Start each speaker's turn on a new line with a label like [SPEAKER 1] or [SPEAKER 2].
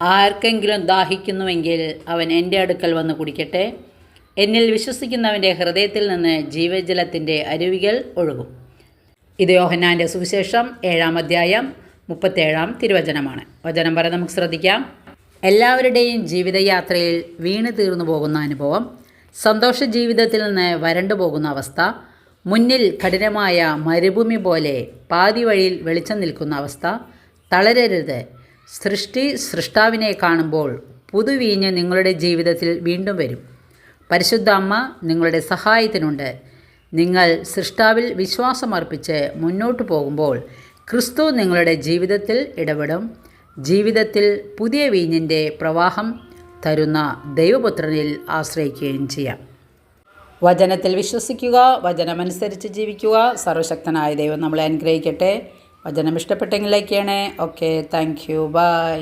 [SPEAKER 1] ആർക്കെങ്കിലും ദാഹിക്കുന്നുവെങ്കിൽ അവൻ എൻ്റെ അടുക്കൽ വന്ന് കുടിക്കട്ടെ. എന്നിൽ വിശ്വസിക്കുന്നവൻ്റെ ഹൃദയത്തിൽ നിന്ന് ജീവജലത്തിൻ്റെ അരുവികൾ ഒഴുകും. ഇത് യോഹന്നാൻ്റെ സുവിശേഷം 7-ാം അധ്യായം 37-ാം തിരുവചനമാണ്. വചനം വരെ നമുക്ക് ശ്രദ്ധിക്കാം. എല്ലാവരുടെയും ജീവിതയാത്രയിൽ വീണ് തീർന്നു പോകുന്ന അനുഭവം, സന്തോഷ ജീവിതത്തിൽ നിന്ന് വരണ്ടു പോകുന്ന അവസ്ഥ, മുന്നിൽ കഠിനമായ മരുഭൂമി പോലെ പാതി വഴിയിൽ വെളിച്ചം നിൽക്കുന്ന അവസ്ഥ. തളരരുത്. സൃഷ്ടാവിനെ കാണുമ്പോൾ പുതുവീഞ്ഞ് നിങ്ങളുടെ ജീവിതത്തിൽ വീണ്ടും വരും. പരിശുദ്ധ അമ്മ നിങ്ങളുടെ സഹായത്തിനുണ്ട്. നിങ്ങൾ സൃഷ്ടാവിൽ വിശ്വാസമർപ്പിച്ച് മുന്നോട്ട് പോകുമ്പോൾ ക്രിസ്തു നിങ്ങളുടെ ജീവിതത്തിൽ ഇടപെടും. ജീവിതത്തിൽ പുതിയ വീഞ്ഞിൻ്റെ പ്രവാഹം തരുന്ന ദൈവപുത്രനിൽ ആശ്രയിക്കുകയും ചെയ്യാം. വചനത്തിൽ വിശ്വസിക്കുക, വചനമനുസരിച്ച് ജീവിക്കുക. സർവശക്തനായ ദൈവം നമ്മളെ അനുഗ്രഹിക്കട്ടെ. വചനം ഇഷ്ടപ്പെട്ടെങ്കിൽ ലൈക്ക് ചെയ്യണേ. Okay, thank you, by.